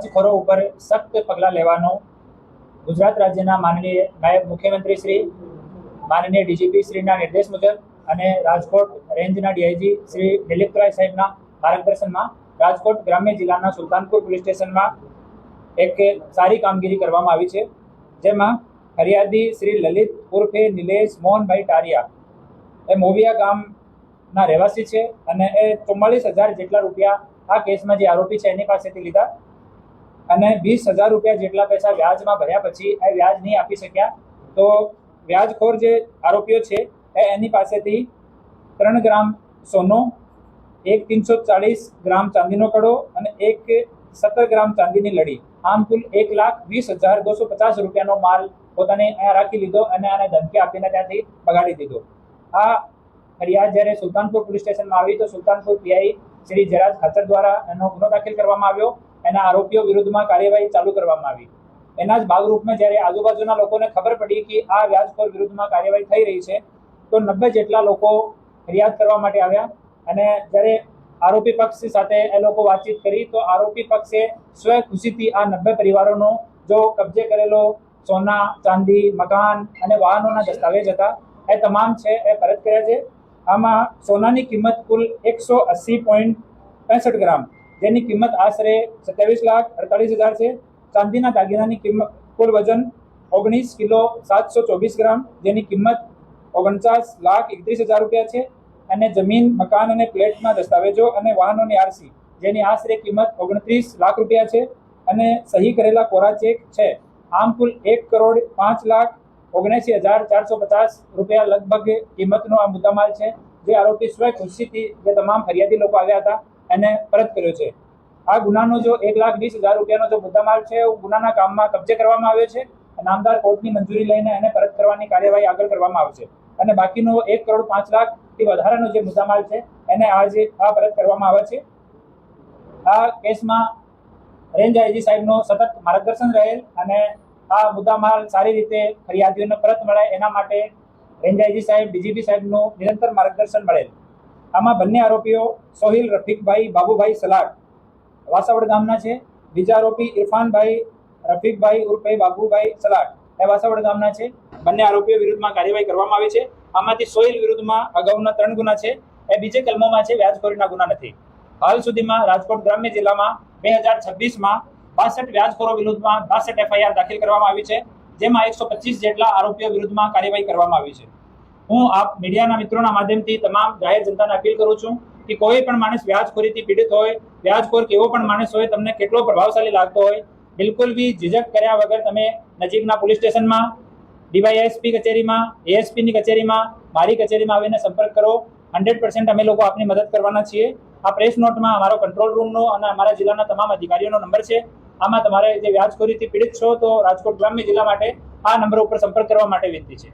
વ્યાજખોરો ઉપર સખ્ત પગલાં લેવાનો ગુજરાત રાજ્યના માનનીય નાયબ મુખ્યમંત્રી શ્રી, માનનીય ડીજીપી શ્રીના નિર્દેશ મુજબ અને રાજકોટ રેન્જના ડીઆઈજી શ્રી દિલીપરાય સાહેબના માર્ગદર્શનમાં રાજકોટ ગ્રામ્ય જિલ્લાના સુલતાનપુર પોલીસ સ્ટેશનમાં એક સારી કામગીરી કરવામાં આવી છે, જેમાં ફરિયાદી શ્રી લલિત ઉર્ફે નિલેશ મોહનભાઈ ટારિયા એ મોવિયા ગામના રહેવાસી છે અને એ 44,000 જેટલા રૂપિયા આ કેસમાં જે આરોપી છે એની પાસેથી લીધા અને 20,000 રૂપિયા જેટલા પૈસા વ્યાજમાં ભર્યા પછી એ વ્યાજ નહીં આપી શક્યા, તો વ્યાજખોર જે આરોપીઓ છે એની પાસેથી 3 ગ્રામ સોનું, 340 ગ્રામ ચાંદીનો કડો અને 17 ગ્રામ ચાંદીની લડી, આમ કુલ 1,20,250 રૂપિયાનો માલ પોતાને અહીંયા રાખી લીધો અને આને ધમકી આપીને ત્યાંથી બગાડી દીધો। આ ફરિયાદ જ્યારે સુલતાનપુર પોલીસ સ્ટેશનમાં આવી તો સુલતાનપુર પીઆઈ શ્રી જરાજ ખાચર દ્વારા એનો ગુનો દાખલ કરવામાં આવ્યો, એના આરોપીઓ વિરુદ્ધમાં કાર્યવાહી ચાલુ કરવામાં આવી। એના જ ભાગરૂપમાં જ્યારે આજુબાજુના લોકોને ખબર પડી કે આ વ્યાજખોર વિરુદ્ધમાં કાર્યવાહી થઈ રહી છે તો 90 જેટલા લોકો ફરિયાદ કરવા માટે આવ્યા અને જ્યારે આરોપી પક્ષ સાથે એ લોકો વાતચીત કરી તો આરોપી પક્ષે સ્વ ખુશીથી આ 90 પરિવારોનો જો કબજે કરેલો સોના, ચાંદી, મકાન અને વાહનોના દસ્તાવેજ હતા એ તમામ છે એ પરત કર્યા છે। આમાં સોનાની કિંમત કુલ 180.65 ગ્રામ, જેની કિંમત આશરે 27,48,000 છે। ચાંદીના દાગીનાની કિંમત કુલ વજન 19 કિલો 724 ગ્રામ, જેની કિંમત 49,31,000 રૂપિયા છે અને જમીન, મકાન અને ફ્લેટના દસ્તાવેજો અને વાહનોની આરસી, જેની આશરે કિંમત 29 લાખ રૂપિયા છે અને સહી કરેલા કોરા ચેક છે। આમ કુલ 1,05,79,450 રૂપિયા લગભગ કિંમતનો આ મુદ્દામાલ છે, જે આરોપી સ્વ ખુશીથી જે તમામ ફરિયાદી લોકો આવ્યા હતા એને પરત કર્યો છે। આ ગુનાનો જો 1,20,000 રૂપિયાનો જો મુદ્દામાલ છે એ ગુનાના કામમાં કબજે કરવામાં આવ્યો છે, નામદાર કોર્ટની મંજૂરી લઈને એને પરત કરવાની કાર્યવાહી આગળ કરવામાં આવશે અને બાકીનો 1,05,00,000થી વધારાનો જે મુદ્દામાલ છે એને આજે આ પરત કરવામાં આવે છે। આ કેસમાં રેન્જ આઈજી સાહેબનો સતત માર્ગદર્શન રહેલ અને આ મુદ્દામાલ સારી રીતે ફરિયાદીઓને પરત મળે એના માટે રેન્જ આઈજી સાહેબ, ડીજીપી સાહેબનું નિરંતર માર્ગદર્શન મળેલ। આમાં બંને આરોપીઓ સોહિલ રફીકભાઈ બાબુભાઈ સલાડ વાસાવડ ગામના છે, બીજા આરોપી ઇરફાનભાઈ રફીકભાઈ ઉર્ફે બાબુભાઈ સલાડ એ વાસાવડ ગામના છે। બંને આરોપીઓ વિરુદ્ધમાં કાર્યવાહી કરવામાં આવી છે। આમાંથી સોહિલ વિરુદ્ધમાં અગાઉના 3 ગુના છે, એ બીજે કલમોમાં છે, વ્યાજખોરીના ગુના નથી। હાલ સુધીમાં રાજકોટ ગ્રામ્ય જિલ્લામાં 2026માં 62 વ્યાજખોરો વિરુદ્ધમાં 62 એફઆઈઆર દાખલ કરવામાં આવી છે, જેમાં 125 જેટલા આરોપીઓ વિરુદ્ધમાં કાર્યવાહી કરવામાં આવી છે। હું આપ મીડિયાના મિત્રોના માધ્યમથી તમામ જાહેર જનતાને અપીલ કરું છું કે કોઈ પણ માણસ વ્યાજખોરીથી પીડિત હોય, વ્યાજખોર કેવો પણ માણસ હોય, તમને કેટલો પ્રભાવશાળી લાગતો હોય, બિલકુલ બી ઝીઝક કર્યા વગર તમે નજીકના પોલીસ સ્ટેશનમાં, ડીવાયએસપી કચેરીમાં, એએસપીની કચેરીમાં, મારી કચેરીમાં આવીને સંપર્ક કરો। 100% અમે લોકો આપની મદદ કરવાના છીએ। આ પ્રેસ નોટમાં અમારો કંટ્રોલ રૂમનો અને અમારા જિલ્લાના તમામ અધિકારીઓનો નંબર છે। આમાં તમારે જે વ્યાજખોરીથી પીડિત છો તો રાજકોટ ગ્રામ્ય જિલ્લા માટે આ નંબર ઉપર સંપર્ક કરવા માટે વિનંતી છે।